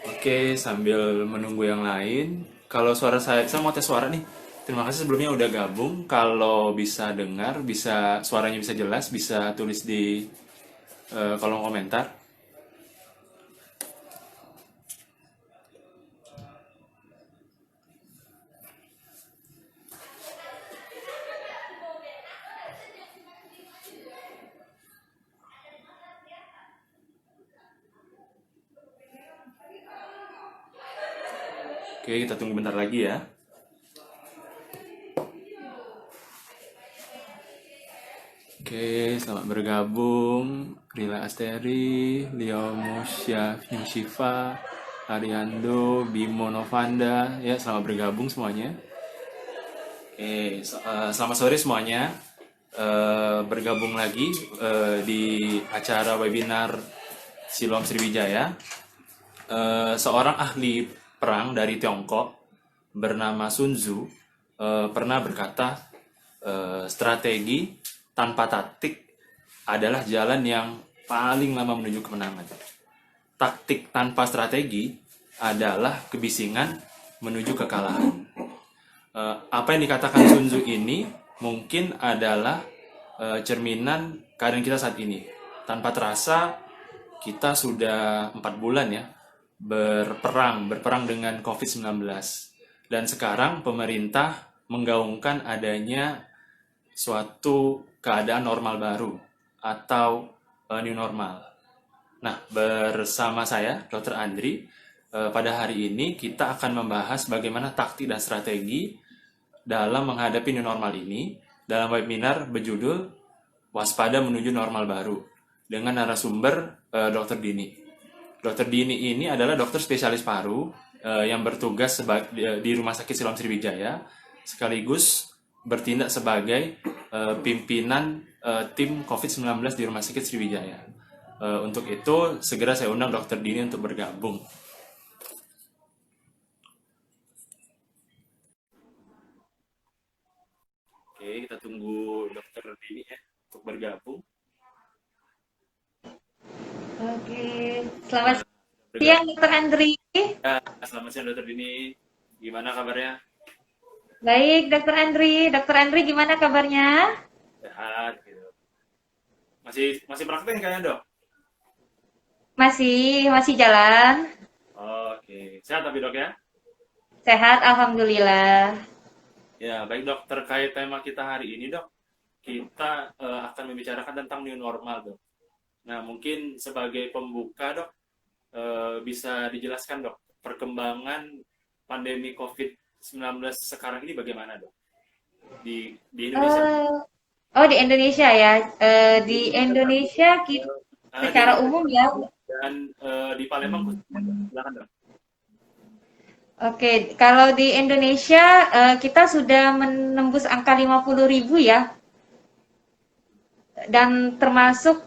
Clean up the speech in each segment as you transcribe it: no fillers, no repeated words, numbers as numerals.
Oke, sambil menunggu yang lain, kalau suara saya mau tes suara nih. Terima kasih sebelumnya udah gabung. Kalau bisa dengar, suaranya bisa jelas, bisa tulis di kolom komentar. Oke, kita tunggu bentar lagi ya. Oke, selamat bergabung. Rila Asteri, Leo Musya, Yushifa, Ariando, Bimo Novanda. Ya, selamat bergabung semuanya. Oke, selamat sore semuanya. Bergabung lagi di acara webinar Siloam Sriwijaya. Seorang ahli perang dari Tiongkok bernama Sun Tzu pernah berkata, strategi tanpa taktik adalah jalan yang paling lama menuju kemenangan. Taktik tanpa strategi adalah kebisingan menuju kekalahan. Apa yang dikatakan Sun Tzu ini mungkin adalah cerminan keadaan kita saat ini. Tanpa terasa kita sudah 4 bulan ya berperang dengan COVID-19. Dan sekarang pemerintah menggaungkan adanya suatu keadaan normal baru atau new normal. Nah, bersama saya, Dr. Andri, pada hari ini kita akan membahas bagaimana taktik dan strategi dalam menghadapi new normal ini dalam webinar berjudul Waspada Menuju Normal Baru dengan narasumber Dr. Dini. Dr. Dini ini adalah dokter spesialis paru yang bertugas di Rumah Sakit Siloam Sriwijaya sekaligus bertindak sebagai pimpinan tim COVID-19 di Rumah Sakit Sriwijaya. Untuk itu, segera saya undang Dr. Dini untuk bergabung. Oke, kita tunggu Dr. Dini ya untuk bergabung. Oke, selamat siang Bergabung. Dokter Andri. Ya, selamat siang Dr. Dini. Gimana kabarnya? Baik, Dokter Andri. Dokter Andri gimana kabarnya? Sehat gitu. Masih praktek kayaknya, Dok? Masih jalan. Oke, sehat tapi Dok ya? Sehat, alhamdulillah. Ya, baik Dok. Terkait tema kita hari ini, Dok, kita akan membicarakan tentang new normal, Dok. Nah, mungkin sebagai pembuka, Dok, bisa dijelaskan, Dok, perkembangan pandemi COVID-19 sekarang ini bagaimana, Dok? Di Indonesia. Eh, oh, di Indonesia ya. Di Indonesia kita Di secara Indonesia umum ya. dan di Palembang khususnya, Dok. Silakan, Dok. Oke, kalau di Indonesia kita sudah menembus angka 50.000 ya. Dan termasuk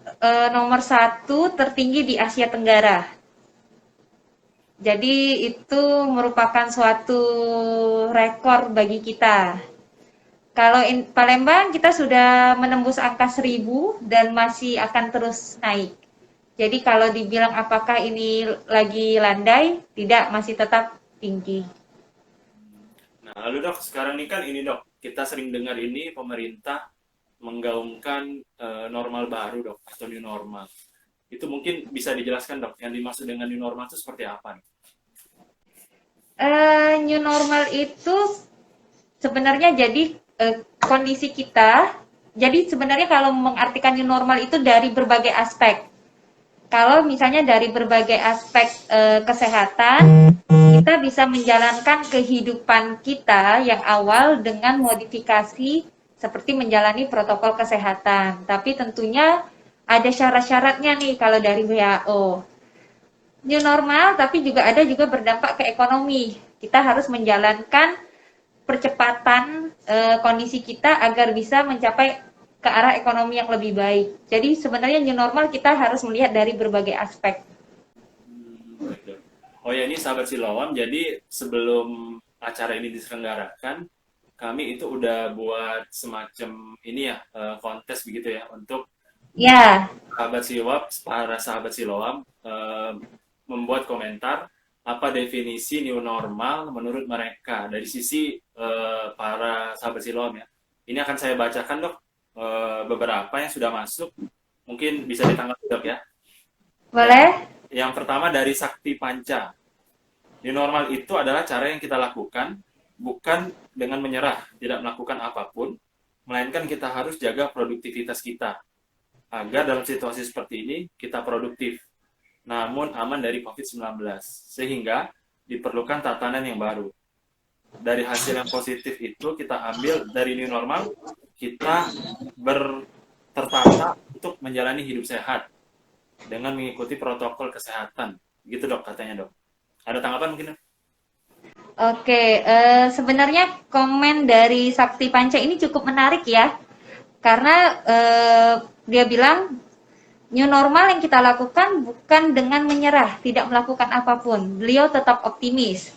nomor satu tertinggi di Asia Tenggara. Jadi itu merupakan suatu rekor bagi kita. Kalau Palembang kita sudah menembus angka 1.000 dan masih akan terus naik. Jadi kalau dibilang apakah ini lagi landai, tidak, masih tetap tinggi. Nah, lalu Dok, sekarang ini kan ini Dok, kita sering dengar ini pemerintah menggaungkan normal baru Dok, atau new normal. Itu mungkin bisa dijelaskan Dok, yang dimaksud dengan new normal itu seperti apa nih? New normal itu sebenarnya jadi kondisi kita. Jadi sebenarnya kalau mengartikan new normal itu dari berbagai aspek. Kalau misalnya dari berbagai aspek kesehatan, kita bisa menjalankan kehidupan kita yang awal dengan modifikasi seperti menjalani protokol kesehatan. Tapi tentunya ada syarat-syaratnya nih kalau dari WHO. New normal, tapi juga berdampak ke ekonomi. Kita harus menjalankan percepatan kondisi kita agar bisa mencapai ke arah ekonomi yang lebih baik. Jadi sebenarnya new normal kita harus melihat dari berbagai aspek. Baik, Dok. Oh ya, ini sahabat Siloam, jadi sebelum acara ini diselenggarakan, kami itu udah buat semacam ini ya, kontes begitu ya, untuk Ya, Para sahabat Siloam membuat komentar apa definisi new normal menurut mereka dari sisi para sahabat Siloam ya. Ini akan saya bacakan dok beberapa yang sudah masuk, mungkin bisa ditanggapi dok ya. Yang boleh? yang pertama dari Sakti Panca. New normal itu adalah cara yang kita lakukan bukan dengan menyerah, tidak melakukan apapun, melainkan kita harus jaga produktivitas kita agar dalam situasi seperti ini kita produktif, namun aman dari COVID-19. Sehingga diperlukan tatanan yang baru. Dari hasil yang positif itu kita ambil dari new normal, kita tertata untuk menjalani hidup sehat dengan mengikuti protokol kesehatan. Gitu dok katanya dok. Ada tanggapan mungkin? Oke, sebenarnya komen dari Sakti Panca ini cukup menarik ya, karena dia bilang new normal yang kita lakukan bukan dengan menyerah, tidak melakukan apapun. Beliau tetap optimis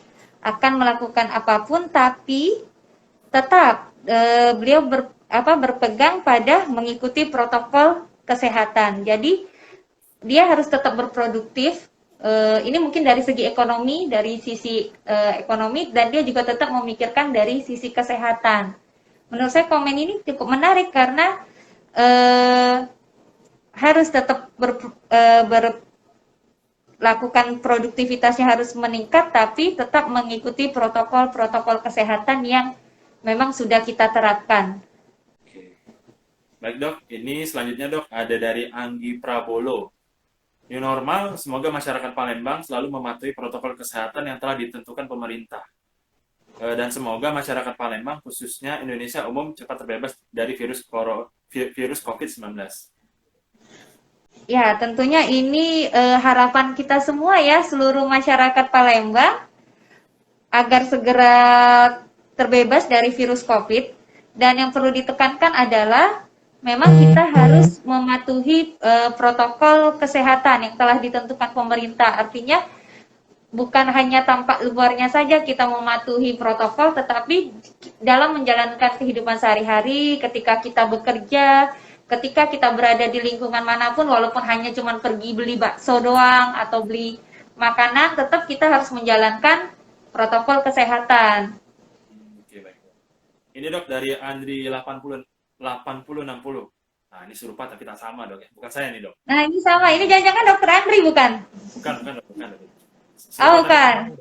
akan melakukan apapun, tapi tetap beliau berpegang pada mengikuti protokol kesehatan. Jadi dia harus tetap berproduktif. Ini mungkin dari segi ekonomi, dari sisi ekonomi, dan dia juga tetap memikirkan dari sisi kesehatan. Menurut saya komen ini cukup menarik karena harus tetap lakukan produktivitasnya harus meningkat, tapi tetap mengikuti protokol-protokol kesehatan yang memang sudah kita terapkan. Oke. Baik dok, ini selanjutnya dok ada dari Anggi Prabolo. New normal, semoga masyarakat Palembang selalu mematuhi protokol kesehatan yang telah ditentukan pemerintah. Dan semoga masyarakat Palembang, khususnya Indonesia umum, cepat terbebas dari virus COVID-19. Ya, tentunya ini harapan kita semua ya, seluruh masyarakat Palembang agar segera terbebas dari virus COVID. Dan yang perlu ditekankan adalah memang kita harus mematuhi protokol kesehatan yang telah ditentukan pemerintah. Artinya bukan hanya tampak luarnya saja kita mematuhi protokol, tetapi dalam menjalankan kehidupan sehari-hari, ketika kita bekerja, ketika kita berada di lingkungan manapun, walaupun hanya cuma pergi beli bakso doang atau beli makanan, tetap kita harus menjalankan protokol kesehatan. Oke, baik. Ini dok dari Andri 8060. Nah, ini serupa tapi tak sama dok ya. Bukan saya nih dok. Nah, ini sama. Ini jangan-jangan dokter Andri bukan? Bukan dok, bukan dok. Serupa Oh, tapi tak sama.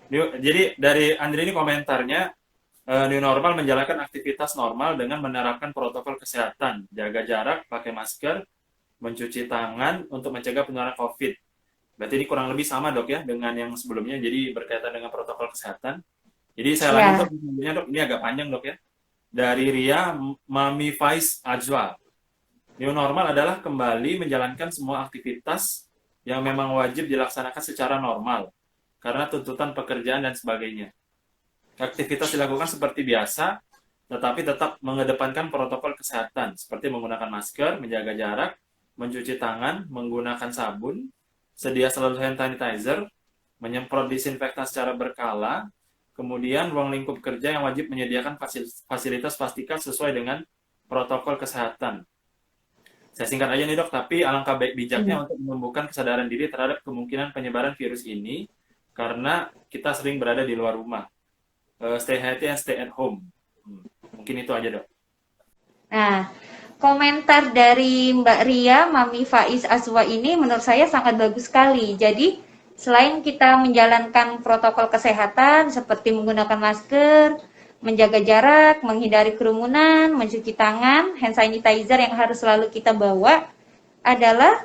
bukan. Jadi dari Andri ini komentarnya, new normal menjalankan aktivitas normal dengan menerapkan protokol kesehatan, jaga jarak, pakai masker, mencuci tangan untuk mencegah penularan COVID. Berarti ini kurang lebih sama dok ya dengan yang sebelumnya, jadi berkaitan dengan protokol kesehatan. Jadi saya lanjut Ya. dok, ini agak panjang dok ya. Dari Ria Mami Faiz Ajwa. New normal adalah kembali menjalankan semua aktivitas yang memang wajib dilaksanakan secara normal karena tuntutan pekerjaan dan sebagainya. Aktivitas dilakukan seperti biasa, tetapi tetap mengedepankan protokol kesehatan seperti menggunakan masker, menjaga jarak, mencuci tangan, menggunakan sabun, sedia selalu hand sanitizer, menyemprot disinfektan secara berkala, kemudian ruang lingkup kerja yang wajib menyediakan fasilitas pastikan sesuai dengan protokol kesehatan. Saya singkat aja nih dok, tapi alangkah baik bijaknya untuk menumbuhkan kesadaran diri terhadap kemungkinan penyebaran virus ini karena kita sering berada di luar rumah. Stay healthy and stay at home. Mungkin itu aja dok. Nah, komentar dari Mbak Ria, Mami Faiz Azwa ini menurut saya sangat bagus sekali. Jadi, selain kita menjalankan protokol kesehatan seperti menggunakan masker, menjaga jarak, menghindari kerumunan, mencuci tangan, hand sanitizer yang harus selalu kita bawa, adalah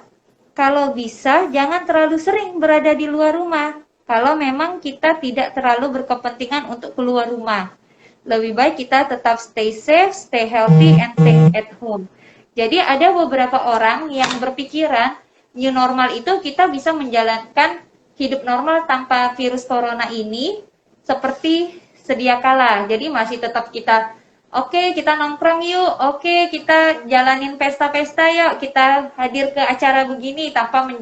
kalau bisa jangan terlalu sering berada di luar rumah. Kalau memang kita tidak terlalu berkepentingan untuk keluar rumah. Lebih baik kita tetap stay safe, stay healthy, and stay at home. Jadi ada beberapa orang yang berpikiran new normal itu kita bisa menjalankan hidup normal tanpa virus corona ini seperti sedia kala. Jadi masih tetap kita oke, kita nongkrong yuk, oke, kita jalanin pesta-pesta yuk, kita hadir ke acara begini tapi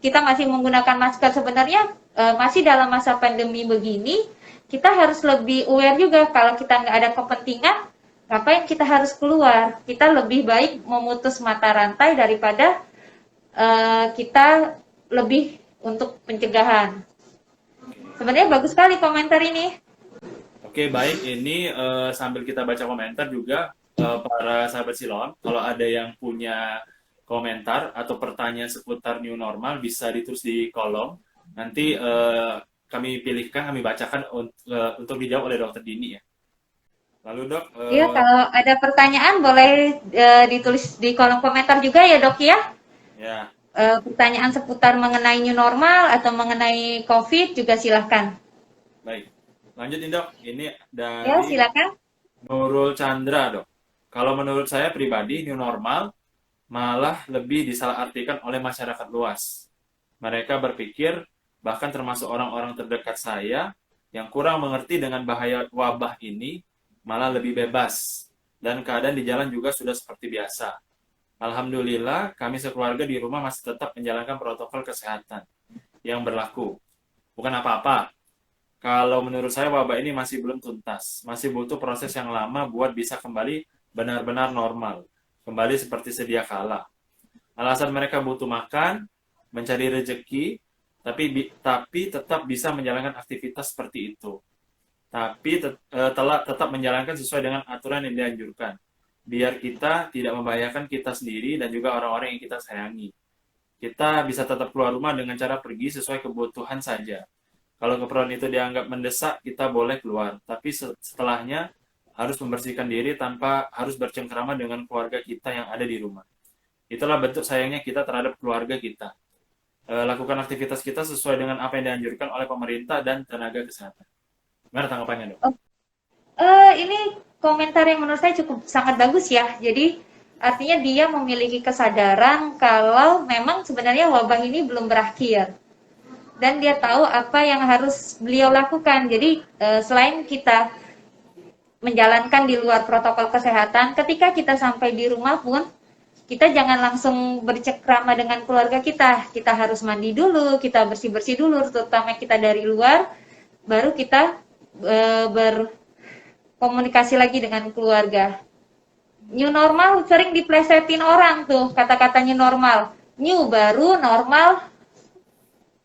kita masih menggunakan masker. Sebenarnya masih dalam masa pandemi begini, kita harus lebih aware juga kalau kita nggak ada kepentingan, ngapain kita harus keluar? Kita lebih baik memutus mata rantai daripada kita lebih untuk pencegahan. Sebenarnya bagus sekali komentar ini. Oke, baik. Ini sambil kita baca komentar juga, para sahabat Silon, kalau ada yang punya komentar atau pertanyaan seputar new normal, bisa ditulis di kolom. Nanti kami pilihkan, kami bacakan untuk dijawab oleh Dokter Dini ya. Lalu dok, Ya, kalau ada pertanyaan boleh ditulis di kolom komentar juga ya dok ya. ya Pertanyaan seputar mengenai new normal atau mengenai COVID juga silahkan. baik. Lanjut nih dok, ini Ya, dari silakan. Nurul Chandra dok. Kalau menurut saya pribadi, new normal malah lebih disalahartikan oleh masyarakat luas. Mereka berpikir, bahkan termasuk orang-orang terdekat saya, yang kurang mengerti dengan bahaya wabah ini, malah lebih bebas. Dan keadaan di jalan juga sudah seperti biasa. Alhamdulillah, kami sekeluarga di rumah masih tetap menjalankan protokol kesehatan yang berlaku. Bukan apa-apa. Kalau menurut saya wabah ini masih belum tuntas. Masih butuh proses yang lama buat bisa kembali benar-benar normal. Kembali seperti sedia kala. Alasan mereka butuh makan, mencari rezeki, tapi tetap bisa menjalankan aktivitas seperti itu. Tapi tetap menjalankan sesuai dengan aturan yang dianjurkan. Biar kita tidak membahayakan kita sendiri dan juga orang-orang yang kita sayangi. Kita bisa tetap keluar rumah dengan cara pergi sesuai kebutuhan saja. Kalau keperluan itu dianggap mendesak, kita boleh keluar. Tapi setelahnya harus membersihkan diri tanpa harus bercengkrama dengan keluarga kita yang ada di rumah. Itulah bentuk sayangnya kita terhadap keluarga kita. Lakukan aktivitas kita sesuai dengan apa yang dianjurkan oleh pemerintah dan tenaga kesehatan. Gimana tanggapannya, dok? Oh, ini komentar yang menurut saya cukup sangat bagus ya. Jadi artinya dia memiliki kesadaran kalau memang sebenarnya wabah ini belum berakhir. Dan dia tahu apa yang harus beliau lakukan. Jadi selain kita menjalankan di luar protokol kesehatan, ketika kita sampai di rumah pun kita jangan langsung bercengkrama dengan keluarga kita. Kita harus mandi dulu, kita bersih-bersih dulu, terutama kita dari luar, baru kita berkomunikasi lagi dengan keluarga. New normal sering diplesetin orang tuh kata-kata new normal. New baru, normal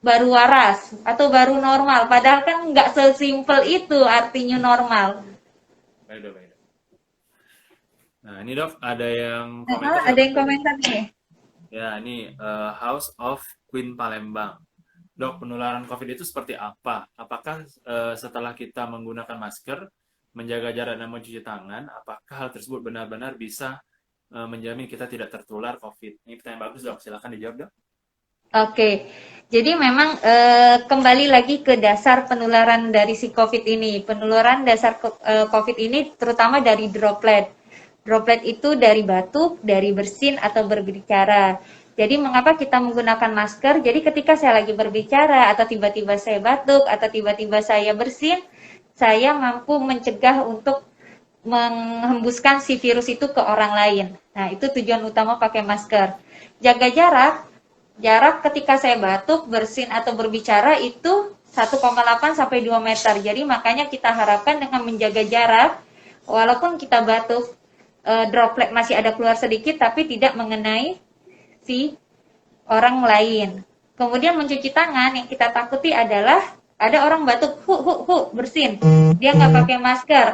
baru waras atau baru normal. Padahal kan nggak sesimpel itu artinya normal. Baik, dok. Baik, dok. Nah, ini dok, ada yang komentar. Ada yang komentar nih. Ya, ini House of Queen Palembang. Dok, penularan COVID itu seperti apa? Apakah setelah kita menggunakan masker, menjaga jarak dan mencuci tangan, apakah hal tersebut benar-benar bisa menjamin kita tidak tertular COVID? Ini pertanyaan bagus dok, silakan dijawab dok. Oke, jadi memang kembali lagi ke dasar penularan dari si COVID ini. Penularan dasar COVID ini terutama dari droplet. Droplet itu dari batuk, dari bersin, atau berbicara. Jadi mengapa kita menggunakan masker? Jadi ketika saya lagi berbicara, atau tiba-tiba saya batuk, atau tiba-tiba saya bersin, saya mampu mencegah untuk menghembuskan si virus itu ke orang lain. Nah, itu tujuan utama pakai masker. Jaga jarak. Jarak ketika saya batuk, bersin, atau berbicara itu 1,8 sampai 2 meter. Jadi makanya kita harapkan dengan menjaga jarak, walaupun kita batuk, droplet masih ada keluar sedikit, tapi tidak mengenai si orang lain. Kemudian mencuci tangan, yang kita takuti adalah ada orang batuk, bersin. Dia nggak pakai masker,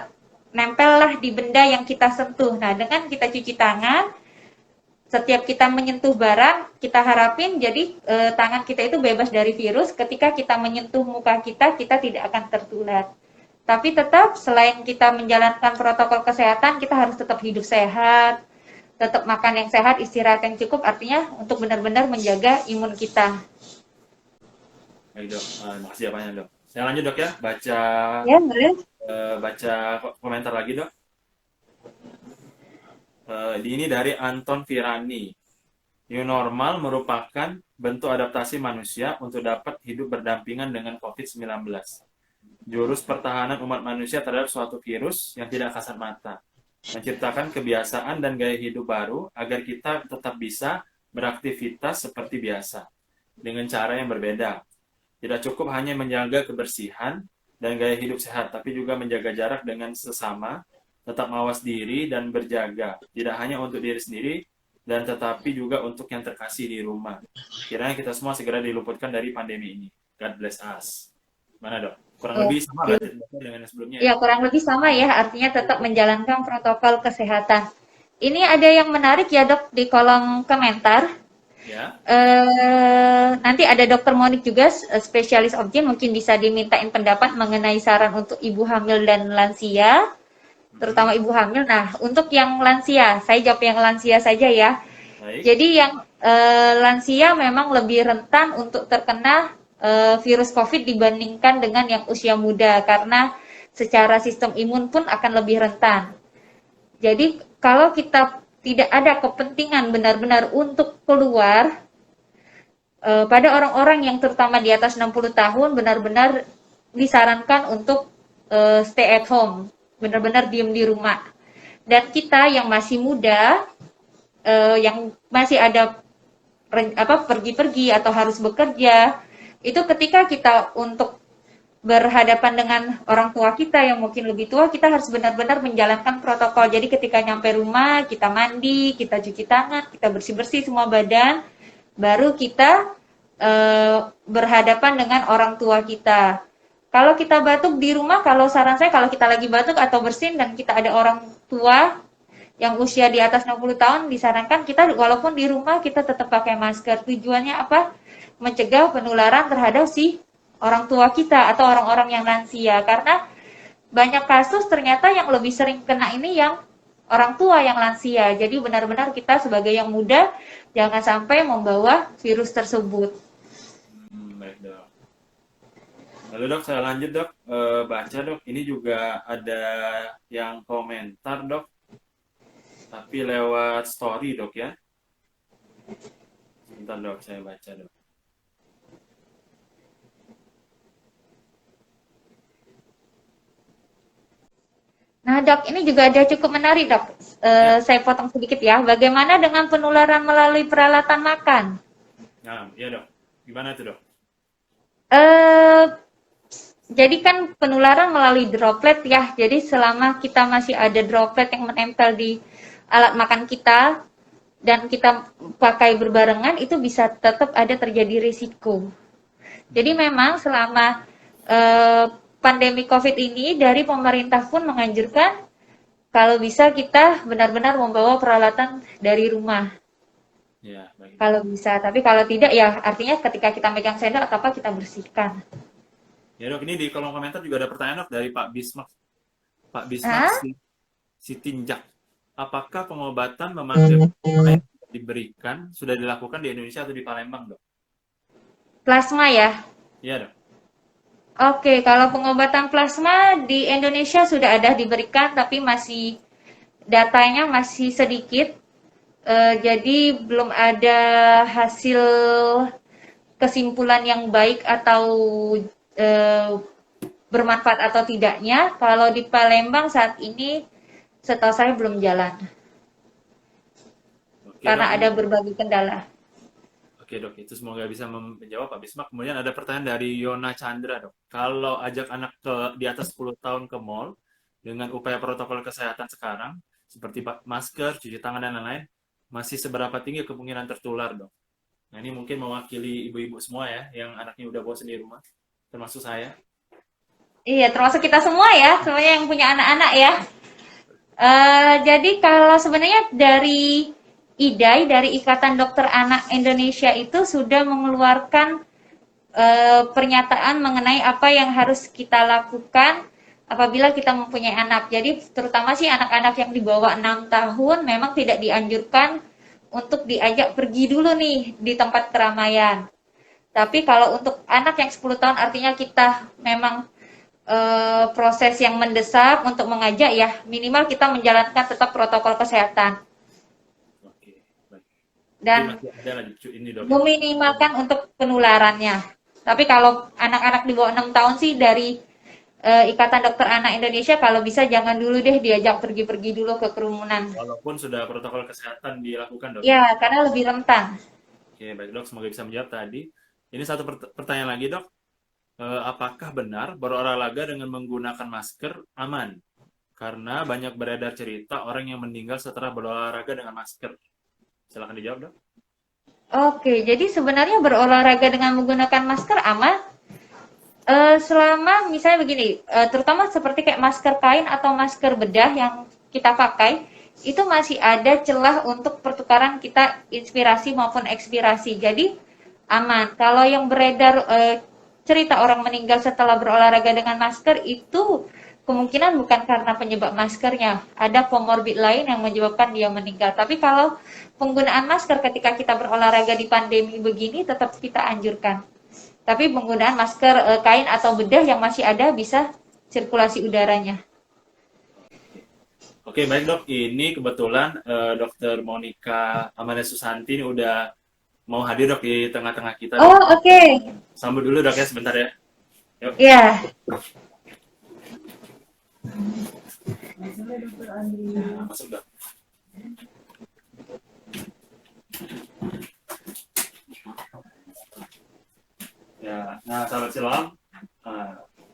nempellah di benda yang kita sentuh. Nah, dengan kita cuci tangan, setiap kita menyentuh barang, kita harapin jadi tangan kita itu bebas dari virus. Ketika kita menyentuh muka kita, kita tidak akan tertular. Tapi tetap selain kita menjalankan protokol kesehatan, kita harus tetap hidup sehat, tetap makan yang sehat, istirahat yang cukup, artinya untuk benar-benar menjaga imun kita. Baik dok, makasih jawabannya dok. Saya lanjut dok ya, Ya, boleh. baca komentar lagi dok. Ini dari Anton Virani. New normal merupakan bentuk adaptasi manusia untuk dapat hidup berdampingan dengan COVID-19. Jurus pertahanan umat manusia terhadap suatu virus yang tidak kasat mata. Menciptakan kebiasaan dan gaya hidup baru agar kita tetap bisa beraktivitas seperti biasa. Dengan cara yang berbeda. Tidak cukup hanya menjaga kebersihan dan gaya hidup sehat, tapi juga menjaga jarak dengan sesama, tetap mawas diri dan berjaga, tidak hanya untuk diri sendiri dan tetapi juga untuk yang terkasih di rumah. Kiranya kita semua segera diluputkan dari pandemi ini. God bless us. Mana dok? Kurang lebih sama Oke. berarti dengan yang sebelumnya ya? Ya, kurang lebih sama ya, artinya tetap menjalankan protokol kesehatan. Ini ada yang menarik ya dok di kolom komentar. Ya. Nanti ada Dokter Monik juga, spesialis objin, mungkin bisa dimintain pendapat mengenai saran untuk ibu hamil dan lansia, terutama ibu hamil. Nah, untuk yang lansia, saya jawab yang lansia saja ya. Baik. Jadi yang lansia memang lebih rentan untuk terkena virus COVID dibandingkan dengan yang usia muda, karena secara sistem imun pun akan lebih rentan. Jadi kalau kita tidak ada kepentingan benar-benar untuk keluar, pada orang-orang yang terutama di atas 60 tahun benar-benar disarankan untuk stay at home, benar-benar diem di rumah. Dan kita yang masih muda, yang masih ada pergi-pergi atau harus bekerja, itu ketika kita untuk berhadapan dengan orang tua kita yang mungkin lebih tua, kita harus benar-benar menjalankan protokol. Jadi ketika nyampe rumah, kita mandi, kita cuci tangan, kita bersih-bersih semua badan, baru kita berhadapan dengan orang tua kita. Kalau kita batuk di rumah, kalau saran saya kalau kita lagi batuk atau bersin dan kita ada orang tua yang usia di atas 60 tahun, disarankan kita walaupun di rumah kita tetap pakai masker. Tujuannya apa? Mencegah penularan terhadap si orang tua kita atau orang-orang yang lansia. Karena banyak kasus ternyata yang lebih sering kena ini yang orang tua yang lansia. Jadi benar-benar kita sebagai yang muda jangan sampai membawa virus tersebut. Baik dok. Lalu dok, saya lanjut dok. Baca dok, ini juga ada yang komentar dok, tapi lewat story dok ya. Sebentar dok, saya baca dok. Nah dok, ini juga ada cukup menarik dok. Saya potong sedikit ya. Bagaimana dengan penularan melalui peralatan makan? Nah, iya dok. Gimana tuh dok? Eh, jadi kan penularan melalui droplet ya. Jadi selama kita masih ada droplet yang menempel di alat makan kita dan kita pakai berbarengan, itu bisa tetap ada terjadi risiko. Jadi memang selama pandemi COVID ini dari pemerintah pun menganjurkan kalau bisa kita benar-benar membawa peralatan dari rumah. Ya, baik. Kalau bisa, tapi kalau tidak ya artinya ketika kita megang sendok atau apa kita bersihkan. Ya dok, ini di kolom komentar juga ada pertanyaan dok dari Pak Bismak. Pak Bismak Ah, Sitinjak. Apakah pengobatan memanggil yang diberikan sudah dilakukan di Indonesia atau di Palembang dok? plasma ya. Iya dok. Oke, kalau pengobatan plasma di Indonesia sudah ada diberikan, tapi masih datanya masih sedikit. Jadi belum ada hasil kesimpulan yang baik atau eh, bermanfaat atau tidaknya. Kalau di Palembang saat ini, setahu saya belum jalan Oke karena dok, ini ada berbagai kendala. oke dok, itu semoga bisa menjawab Pak Bismak. Kemudian ada pertanyaan dari Yona Chandra dok. Kalau ajak anak ke di atas 10 tahun ke mall dengan upaya protokol kesehatan sekarang seperti masker, cuci tangan dan lain-lain, masih seberapa tinggi kemungkinan tertular dok? Nah ini mungkin mewakili ibu-ibu semua ya yang anaknya udah bosan di rumah, termasuk saya. Iya, termasuk kita semua ya, semuanya yang punya anak-anak ya. Jadi kalau sebenarnya dari IDAI, dari Ikatan Dokter Anak Indonesia itu sudah mengeluarkan pernyataan mengenai apa yang harus kita lakukan apabila kita mempunyai anak. Jadi terutama sih anak-anak yang di bawah 6 tahun memang tidak dianjurkan untuk diajak pergi dulu nih di tempat keramaian. Tapi kalau untuk anak yang 10 tahun artinya kita memang proses yang mendesak untuk mengajak ya minimal kita menjalankan tetap protokol kesehatan Oke, baik. Jadi dan masih ada lagi ini dok ya. meminimalkan untuk penularannya. Tapi kalau anak-anak di bawah 6 tahun sih dari Ikatan Dokter Anak Indonesia kalau bisa jangan dulu deh diajak pergi-pergi dulu ke kerumunan. Walaupun sudah protokol kesehatan dilakukan dok ya. Ya, karena lebih rentan. Oke, baik dok, semoga bisa menjawab tadi. Ini satu pertanyaan lagi dok. Apakah benar berolahraga dengan menggunakan masker aman? Karena banyak beredar cerita orang yang meninggal setelah berolahraga dengan masker. Silakan dijawab, Dok. Oke, jadi sebenarnya berolahraga dengan menggunakan masker aman. Selama misalnya begini, terutama seperti kayak masker kain atau masker bedah yang kita pakai, itu masih ada celah untuk pertukaran kita inspirasi maupun ekspirasi. Jadi aman. Kalau yang beredar cerita orang meninggal setelah berolahraga dengan masker itu kemungkinan bukan karena penyebab maskernya. Ada komorbid lain yang menyebabkan dia meninggal. Tapi kalau penggunaan masker ketika kita berolahraga di pandemi begini tetap kita anjurkan. Tapi penggunaan masker kain atau bedah yang masih ada bisa sirkulasi udaranya. Oke, baik Dok. Ini kebetulan Dokter Monica Amanda Susanti ini udah mau hadir Dok di tengah-tengah kita. Dok. Oh, oke. Sambut dulu Dok ya sebentar ya. Yuk. Ya. Masuk Dok. Ya, nah sahabat silam,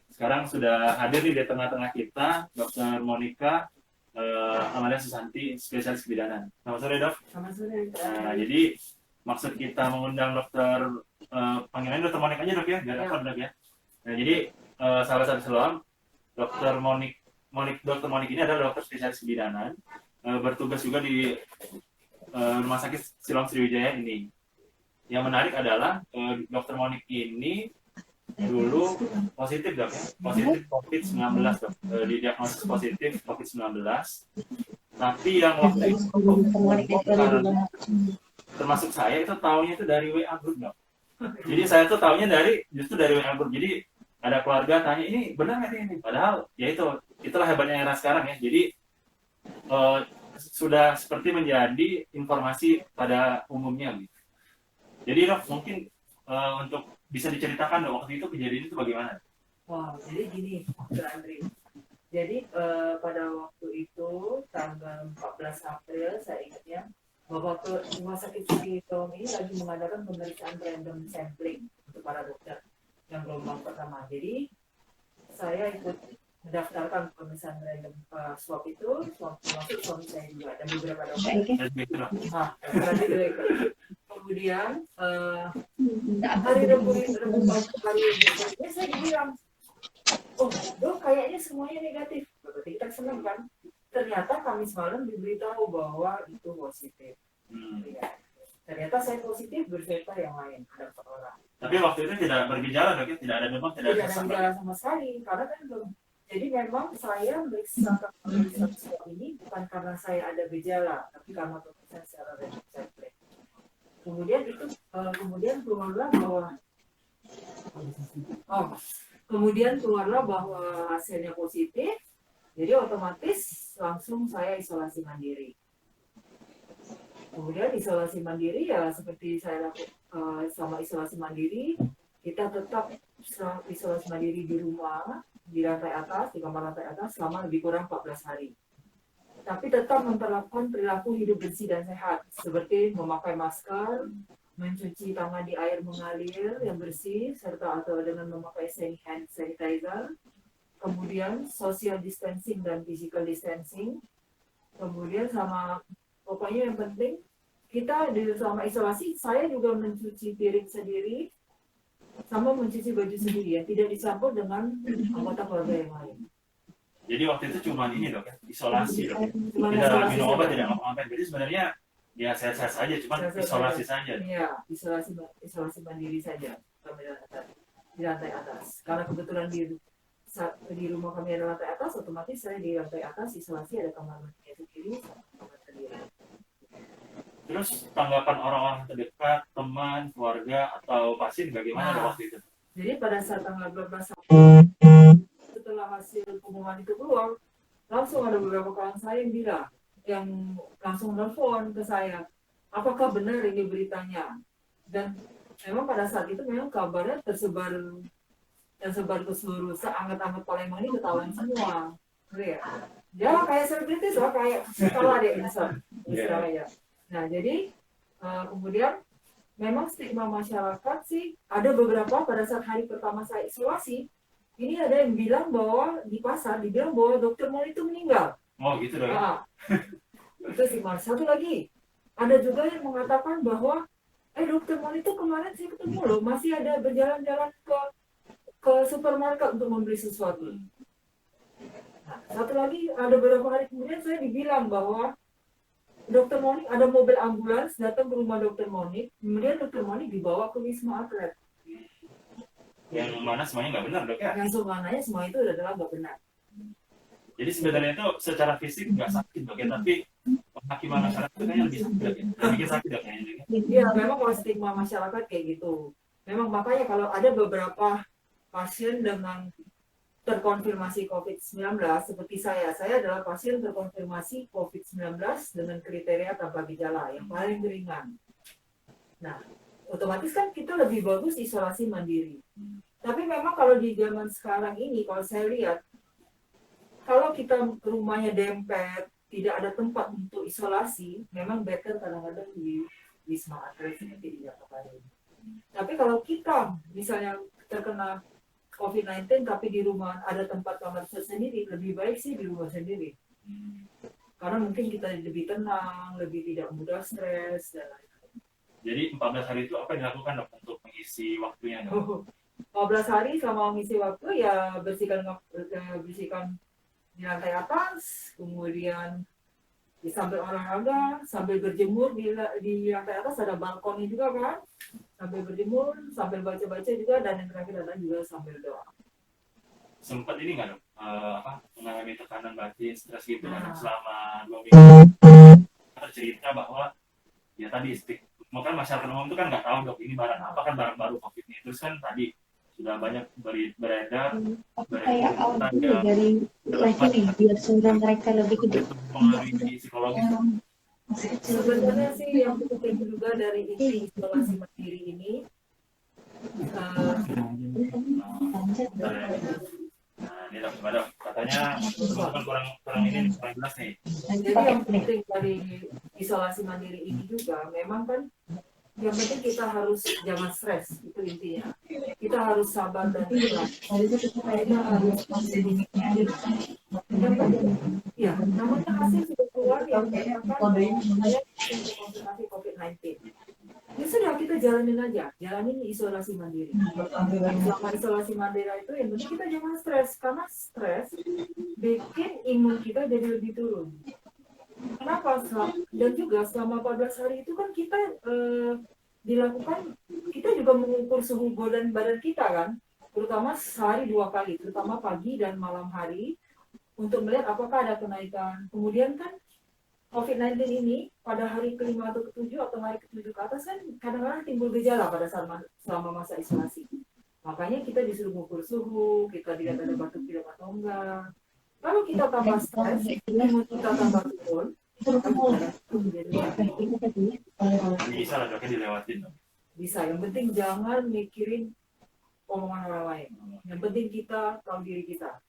sekarang sudah hadir nih di tengah-tengah kita Dokter Monica Amanda Susanti, spesialis kebidanan. Selamat sore Dok. Selamat sore. Jadi maksud kita mengundang Dokter panggilannya Dokter Monica aja Dok ya, biar akrab Dok ya. Nah jadi sahabat-sahabat silam, Dokter Dokter Monica ini adalah dokter spesialis kebidanan, bertugas juga di Rumah Sakit Siloam Sriwijaya ini. Yang menarik adalah Dokter Monica ini dulu positif Dok ya, positif COVID-19 Dok, didiagnosis positif COVID-19. Tapi yang waktu itu termasuk saya itu taunya itu dari WA group Dok. Jadi saya tuh taunya justru dari WA group. Jadi ada keluarga tanya ini benar nggak ini? Padahal ya itulah hebatnya era sekarang ya. Jadi sudah seperti menjadi informasi pada umumnya gitu. Jadi Dok, mungkin untuk bisa diceritakan Dok, waktu itu kejadian itu bagaimana? Wow, jadi gini, Dr. Andri. Jadi pada waktu itu tanggal 14 April saya ingatnya bahwa Rumah Sakit Siloam ini lagi mengadakan pemeriksaan random sampling untuk para dokter yang gelombang pertama. Jadi saya ikut mendaftarkan pemeriksaan random swab itu, termasuk suami saya juga dan beberapa dokter. Nah, kemudian hari Rabu berikutnya saya dibilang, oh Dok kayaknya semuanya negatif. Berarti kita senang kan? Ternyata Kamis malam diberitahu bahwa itu positif. Ya. Ternyata saya positif berserta yang lain, ada 4 orang. Tapi waktu itu tidak bergejala Dok ya? Tidak ada demam, tidak ada gejala sama sekali. Karena kan belum. Jadi memang saya meriksa ini bukan karena saya ada gejala, tapi karena pemeriksaan secara random sampling. Kemudian keluarlah bahwa hasilnya positif, jadi otomatis langsung saya isolasi mandiri. Kemudian isolasi mandiri ya seperti saya lakukan sama isolasi mandiri, kita tetap isolasi mandiri di rumah, di lantai atas, di kamar lantai atas selama lebih kurang 14 hari. Tapi tetap menerapkan perilaku hidup bersih dan sehat, seperti memakai masker, mencuci tangan di air mengalir yang bersih, serta atau dengan memakai hand sanitizer, kemudian social distancing dan physical distancing, kemudian pokoknya yang penting, kita selama isolasi, saya juga mencuci piring sendiri, sama mencuci baju sendiri, yang tidak dicampur dengan anggota keluarga yang lain. Jadi waktu itu cuma ini Dok ya, isolasi Dok ya. Tidak minum obat, tidak ngapa-ngapain. Jadi sebenarnya ya sehat-sehat saja, cuma isolasi saja. Iya, isolasi mandiri saja di lantai atas. Karena kebetulan di rumah kami ada lantai atas, otomatis saya di lantai atas isolasi ada kamar mandi sendiri, kamar sendiri. Terus tanggapan orang-orang terdekat, teman, keluarga atau pasien bagaimana waktu itu? Jadi pada saat tanggal 12 setelah hasil pengumuman itu keluar, langsung ada beberapa kawan saya yang bilang, yang langsung nelfon ke saya, apakah benar ini beritanya? Dan memang pada saat itu memang kabarnya tersebar ke seluruh seanget-anget Palembang ini ketahuan semua. Ya kayak selebritis lah, kayak skala deh istilahnya. Nah jadi kemudian memang stigma masyarakat sih ada beberapa pada saat hari pertama saya isolasi, ini ada yang bilang bahwa di pasar dibilang bahwa Dokter Mon itu meninggal. Oh gitu dong. Ah, itu sih Mas. Satu lagi, ada juga yang mengatakan bahwa Dokter Mon itu kemarin saya ketemu loh, masih ada berjalan-jalan ke supermarket untuk membeli sesuatu. Nah, satu lagi, ada beberapa hari kemudian saya dibilang bahwa Dokter Monik, ada mobil ambulans datang ke rumah Dokter Monik, kemudian Dokter Monik dibawa ke Wisma Atlet. Yang mana semuanya nggak benar dok ya? Yang semuanya semua itu adalah nggak benar. Jadi sebenarnya itu secara fisik nggak sakit dok ya, tapi penghakiman masyarakat itu kayaknya lebih sakit dok ya, lebih bikin sakit dok kayaknya. Iya, memang kalau stigma masyarakat kayak gitu. Memang makanya kalau ada beberapa pasien dengan terkonfirmasi COVID-19 seperti saya adalah pasien terkonfirmasi COVID-19 dengan kriteria tanpa gejala yang paling ringan. Nah, otomatis kan kita lebih bagus isolasi mandiri. Tapi memang kalau di zaman sekarang ini, kalau saya lihat, kalau kita rumahnya dempet, tidak ada tempat untuk isolasi, memang better kadang-kadang di Wisma Atlet seperti di Jakarta ini. Tapi kalau kita misalnya terkena COVID-19 tapi di rumah ada tempat kamar sendiri, lebih baik sih di rumah sendiri. Karena mungkin kita lebih tenang, lebih tidak mudah stres dan lain-lain. Jadi 14 hari itu apa yang dilakukan dok untuk mengisi waktunya dok? 14 hari selama mengisi waktu ya bersihkan di lantai atas, kemudian sambil olahraga, sambil berjemur di lantai atas ada balkonnya juga kan, sambil berjemur, sambil baca-baca juga, dan yang terakhir adalah juga sambil doa. Sempat ini nggak dok, mengalami tekanan batin, stres gitu kan selama 2 minggu? Cerita bahwa ya tadi maka masyarakat umum itu kan nggak tahu dok ini barang apa, kan barang baru COVID ini, terus kan tadi sudah banyak beredar kayak audio dari lagi nih biar suara mereka lebih gede. Mengalami psikologis. Sebenarnya sih yang penting juga dari isolasi mandiri ini, ini dok, gimana dok? Katanya kurang ini kurang jelas nih. jadi yang penting dari isolasi mandiri ini juga memang kan yang penting kita harus jangan stres, itu intinya. Kita harus sabar dan ikhlas. Kita harus ya, namanya hasil sudah keluar yang menyatakan saya terkonfirmasi COVID-19. Ya sudah, kita jalanin isolasi mandiri. Selama isolasi mandiri itu yang penting kita jangan stres, karena stres bikin imun kita jadi lebih turun. Kenapa? Dan juga selama 14 hari itu kan kita dilakukan, kita juga mengukur suhu badan kita kan, terutama sehari 2 kali, terutama pagi dan malam hari, untuk melihat apakah ada kenaikan. Kemudian kan COVID-19 ini pada hari ke-5 atau ke-7 atau hari ke-7 ke atas kan kadang-kadang timbul gejala pada saat selama masa isolasi. Makanya kita disuruh mengukur suhu, kita lihat ada batuk pilek atau enggak. Kalau kita tambah stres, imun kita tambah turun, Bisa lah doknya dilewatin. bisa. Yang penting jangan mikirin omongan orang lain. Yang penting kita tahu diri kita.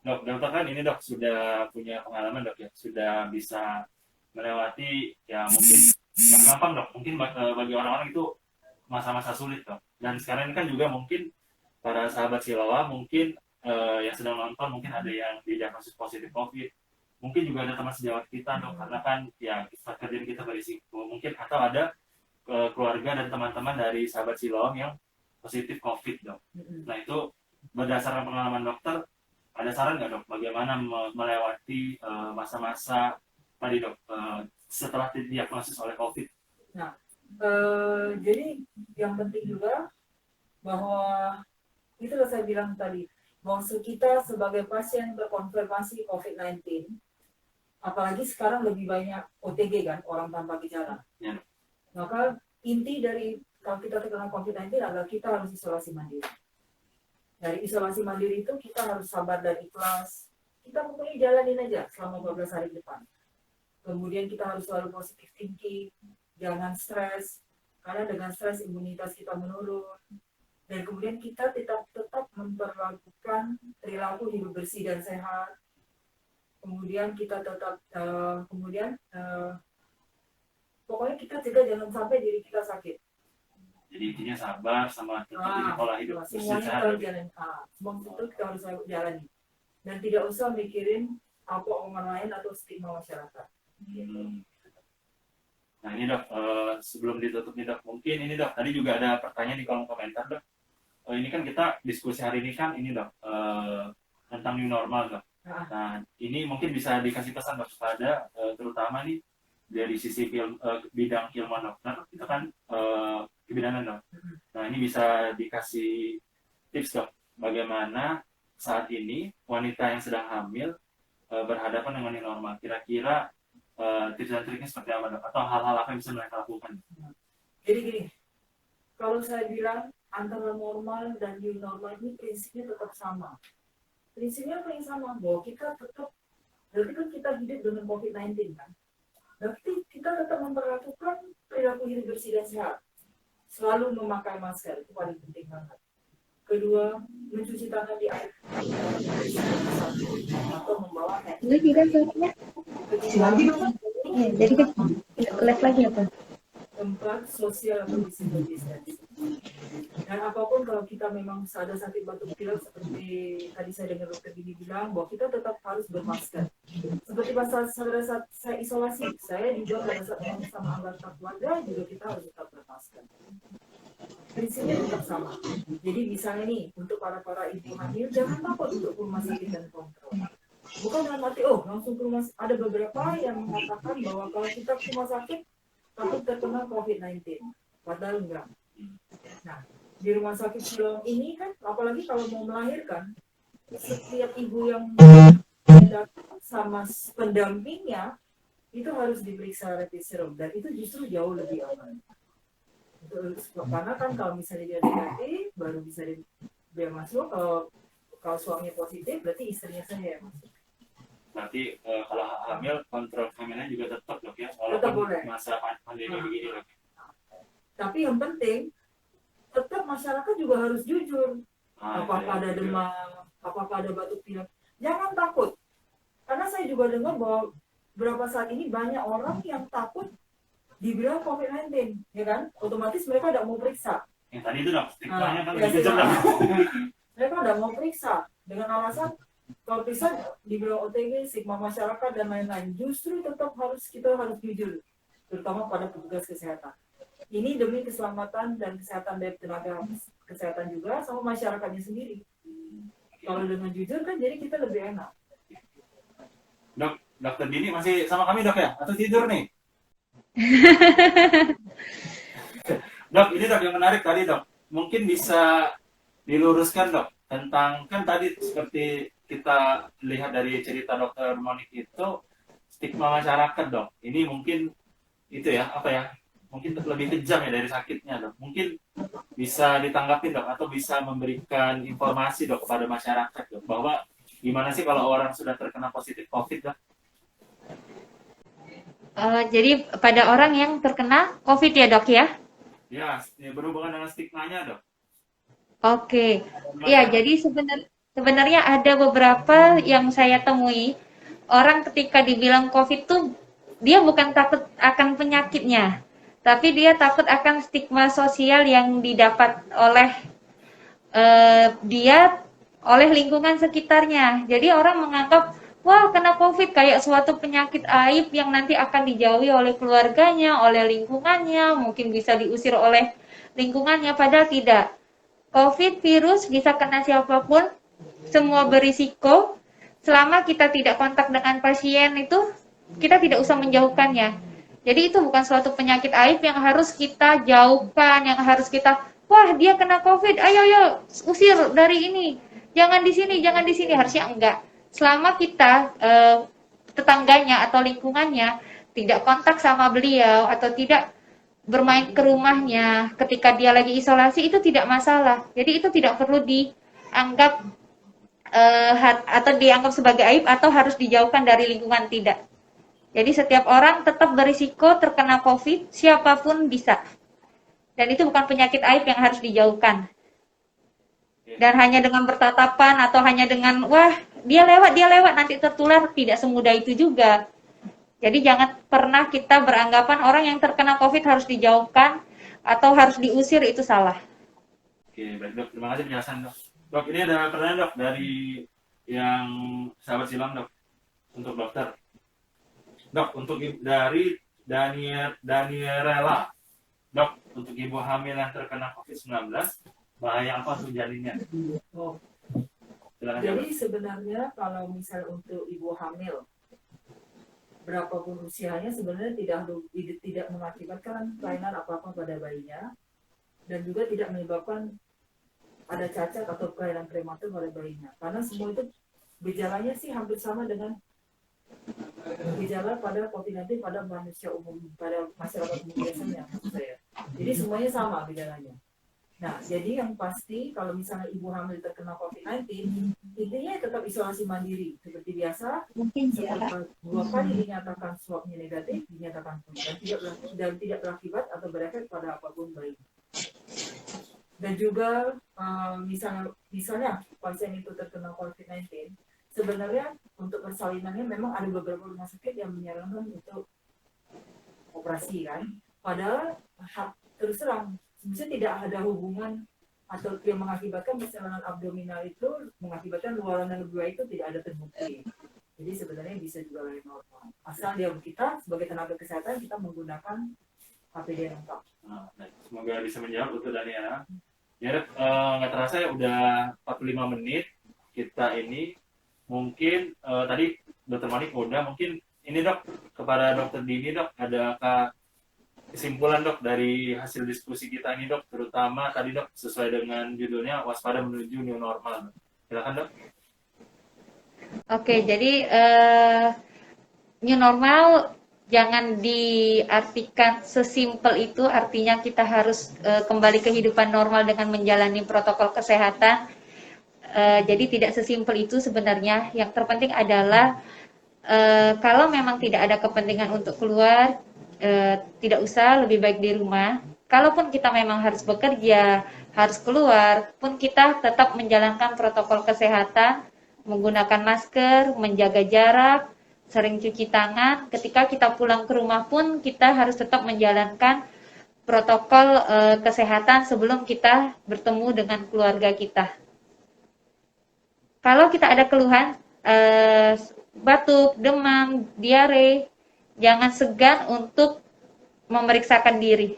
Dok kan ini dok sudah punya pengalaman dok ya, sudah bisa melewati ya mungkin nggak gampang dok, mungkin bagi orang-orang itu masa-masa sulit dok. Dan sekarang ini kan juga mungkin para sahabat Silawa mungkin yang sedang nonton mungkin ada yang didiagnosis positif COVID, mungkin juga ada teman sejawat kita dok, karena kan ya kerjaan kita berisiko mungkin, atau ada keluarga dan teman-teman dari sahabat Siloam yang positif COVID dok. Nah itu berdasarkan pengalaman dokter, ada saran nggak dok bagaimana melewati masa-masa tadi dok setelah didiagnosis oleh COVID? Nah, jadi yang penting juga bahwa itulah saya bilang tadi, bahwa kita sebagai pasien terkonfirmasi COVID-19, apalagi sekarang lebih banyak OTG kan, orang tanpa gejala. Ya. Maka inti dari kalau kita terkena COVID-19 adalah kita harus isolasi mandiri. Dari isolasi mandiri itu kita harus sabar dan ikhlas. Kita pokoknya jalanin aja selama 12 hari depan. Kemudian kita harus selalu positive thinking, jangan stres, karena dengan stres imunitas kita menurun. Dan kemudian kita tetap memperlakukan perilaku hidup bersih dan sehat. Kemudian kita tetap pokoknya kita juga jangan sampai diri kita sakit. Jadi intinya sabar sama tetap ini pola hidup bersih semuanya sehat. harus jalan. Semua itu kita harus jalani. Dan tidak usah mikirin apa omongan lain atau stigma masyarakat. Hmm. Nah ini dok, sebelum ditutup nih dok, mungkin ini dok, tadi juga ada pertanyaan di kolom komentar dok. Ini kan kita diskusi hari ini kan ini dok, tentang new normal dok. Nah ini mungkin bisa dikasih pesan dok kepada terutama nih dari sisi bidang keilmuan dok. Nah itu kan kebidanan dok. Nah ini bisa dikasih tips dok, bagaimana saat ini wanita yang sedang hamil berhadapan dengan new normal. Kira-kira tips dan triknya seperti apa dok? Atau hal-hal apa yang bisa mereka lakukan? Jadi gini, kalau saya bilang antara normal dan new normal ini prinsipnya tetap sama. Prinsipnya apa yang sama? Bahwa kita tetap, berarti kan kita hidup dengan COVID-19 kan? Berarti kita tetap memperlakukan perilaku hidup bersih dan sehat. Selalu memakai masker, itu paling penting banget. Kedua, mencuci tangan di air atau membawa hand. Ini juga suaranya. Jadi kita live lagi apa? Tempat sosial atau physical distancing. Dan apapun kalau kita memang ada sakit batuk pilek seperti tadi saya dengar dokter Dini bilang bahwa kita tetap harus bermasker. Seperti pada saat saya isolasi, saya juga pada saat sama anggota keluarga juga kita harus tetap bermasker. Prinsipnya tetap sama. Jadi misalnya nih untuk para ibu hamil jangan takut untuk ke rumah sakit dan kontrol. Bukan dalam arti langsung ke rumah. Ada beberapa yang mengatakan bahwa kalau kita ke rumah sakit takut terkena COVID-19. Padahal enggak. Nah, di rumah sakit Siloam ini kan, apalagi kalau mau melahirkan, setiap ibu yang sama pendampingnya itu harus diperiksa rapid serum dan itu justru jauh lebih aman. Karena kan kalau misalnya dia negatif, baru bisa dia masuk. Kalau suaminya positif, berarti istrinya saja yang masuk. Berarti kalau hamil, kontrol hamilnya juga tetap dok ya, Tetap walaupun boleh. masa pandemi begini dok. Tapi yang penting, tetap masyarakat juga harus jujur. Apakah ada demam, apakah ada batuk pilek. Jangan takut. Karena saya juga dengar bahwa beberapa saat ini banyak orang yang takut dibilang COVID-19, ya kan? Otomatis mereka tidak mau periksa. Yang tadi itu dok, stigmanya kan Ya, lebih kejam dok. mereka tidak mau periksa dengan alasan kalau periksa dibilang OTG, stigma masyarakat dan lain-lain. Justru tetap kita harus jujur, terutama pada petugas kesehatan. Ini demi keselamatan dan kesehatan dari tenaga kesehatan juga sama masyarakatnya sendiri. Kalau dengan jujur kan jadi kita lebih enak. Dok, dokter Dini masih sama kami dok ya? Atau tidur nih? Dok, ini dok yang menarik tadi dok. Mungkin bisa diluruskan dok tentang kan tadi seperti kita lihat dari cerita dokter Monik itu stigma masyarakat dok. Ini mungkin itu ya apa ya? Mungkin lebih kejam ya dari sakitnya dok. Mungkin bisa ditanggapi dok atau bisa memberikan informasi dok kepada masyarakat dok bahwa gimana sih kalau orang sudah terkena positif COVID dok? Jadi pada orang yang terkena COVID ya dok ya? Ya, berhubungan dengan stigmanya dok. Oke, ya jadi sebenarnya ada beberapa yang saya temui orang ketika dibilang COVID tuh dia bukan takut akan penyakitnya, tapi dia takut akan stigma sosial yang didapat oleh dia oleh lingkungan sekitarnya. Jadi orang menganggap wah kena COVID kayak suatu penyakit aib yang nanti akan dijauhi oleh keluarganya, oleh lingkungannya, mungkin bisa diusir oleh lingkungannya, padahal tidak. COVID virus bisa kena siapapun, semua berisiko. Selama kita tidak kontak dengan pasien itu, kita tidak usah menjauhkannya. Jadi itu bukan suatu penyakit aib yang harus kita jauhkan, yang harus kita, wah dia kena COVID, ayo usir dari ini, jangan di sini, harusnya enggak. Selama kita tetangganya atau lingkungannya tidak kontak sama beliau atau tidak bermain ke rumahnya ketika dia lagi isolasi, itu tidak masalah. Jadi itu tidak perlu dianggap atau dianggap sebagai aib atau harus dijauhkan dari lingkungan, tidak. Jadi setiap orang tetap berisiko terkena COVID, siapapun bisa. Dan itu bukan penyakit aib yang harus dijauhkan. Dan hanya dengan bertatapan atau hanya dengan wah dia lewat nanti tertular, tidak semudah itu juga. Jadi jangan pernah kita beranggapan orang yang terkena COVID harus dijauhkan, atau harus diusir itu salah. Oke, baik dok. Terima kasih penjelasan dok. Dok, ini ada pertanyaan dok dari yang sahabat silam dok untuk dokter. Dok, untuk dari Daniela, dok, untuk ibu hamil yang terkena COVID-19, bahaya apa untuk janinnya? Oh, Silakan jadi jawab. sebenarnya kalau misal untuk ibu hamil, berapapun usianya sebenarnya tidak mengakibatkan kelainan apa-apa pada bayinya dan juga tidak menyebabkan ada cacat atau kelainan prematur pada bayinya. Karena semua itu gejalanya sih hampir sama dengan gejala pada COVID-19 pada manusia umum, pada masyarakat umum biasanya, maksud saya. Jadi semuanya sama gejalanya. Nah, jadi yang pasti kalau misalnya ibu hamil terkena COVID-19, intinya tetap isolasi mandiri seperti biasa. Setelah 2 kali dinyatakan swabnya negatif, dinyatakan dan tidak berakibat atau berefek pada apapun bayi. Dan juga misalnya pasien itu terkena COVID-19, sebenarnya untuk persalinannya memang ada beberapa rumah sakit yang menyarankan untuk operasi kan. Padahal terus terang sebenarnya tidak ada hubungan atau yang mengakibatkan persalinan abdominal itu mengakibatkan luaran dan lebih itu tidak ada terbukti. Jadi sebenarnya bisa juga lahir normal. Asal dia kita sebagai tenaga kesehatan kita menggunakan APD lengkap. Nah, semoga bisa menjawab untuk Daniela. Ya, nggak terasa ya udah 45 menit kita ini. Mungkin tadi dokter Manik udah, mungkin ini dok kepada dokter Dini dok, adakah kesimpulan dok dari hasil diskusi kita ini dok, terutama tadi dok sesuai dengan judulnya waspada menuju new normal. Silakan dok. Oke, jadi new normal jangan diartikan sesimpel itu, artinya kita harus kembali kehidupan normal dengan menjalani protokol kesehatan. Jadi tidak sesimpel itu sebenarnya. Yang terpenting adalah kalau memang tidak ada kepentingan untuk keluar, tidak usah, lebih baik di rumah. Kalaupun kita memang harus bekerja, harus keluar, pun kita tetap menjalankan protokol kesehatan, menggunakan masker, menjaga jarak, sering cuci tangan. Ketika kita pulang ke rumah pun kita harus tetap menjalankan protokol kesehatan sebelum kita bertemu dengan keluarga kita. Kalau kita ada keluhan, batuk, demam, diare, jangan segan untuk memeriksakan diri.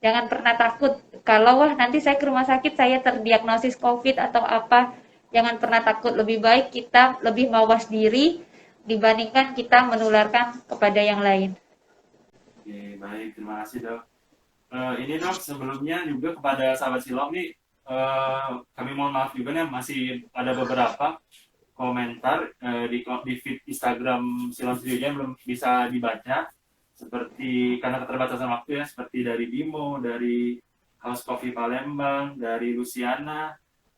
Jangan pernah takut kalau nanti saya ke rumah sakit saya terdiagnosis COVID atau apa. Jangan pernah takut, lebih baik kita lebih mawas diri dibandingkan kita menularkan kepada yang lain. Oke, baik, terima kasih dok. Ini dok, sebelumnya juga kepada sahabat Silom nih, kami mohon maaf juga nih, masih ada beberapa komentar di feed Instagram Silom Studio yang belum bisa dibaca, seperti karena keterbatasan waktu ya, seperti dari Bimo, dari House Coffee Palembang, dari Luciana.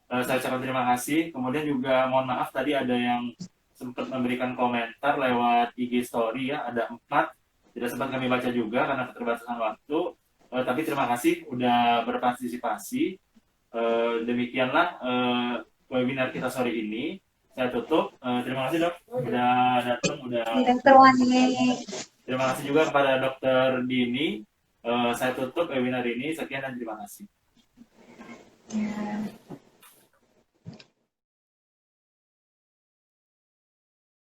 Saya ucapkan terima kasih. Kemudian juga mohon maaf tadi ada yang sempat memberikan komentar lewat IG Story ya, ada 4. Tidak sempat kami baca juga karena keterbatasan waktu. Tapi terima kasih udah berpartisipasi. Demikianlah webinar kita sore ini. Saya tutup. Terima kasih dok udah datang, udah. Dokter Wani. Terima kasih juga kepada dokter Dini. Saya tutup webinar ini. Sekian dan terima kasih. Ya.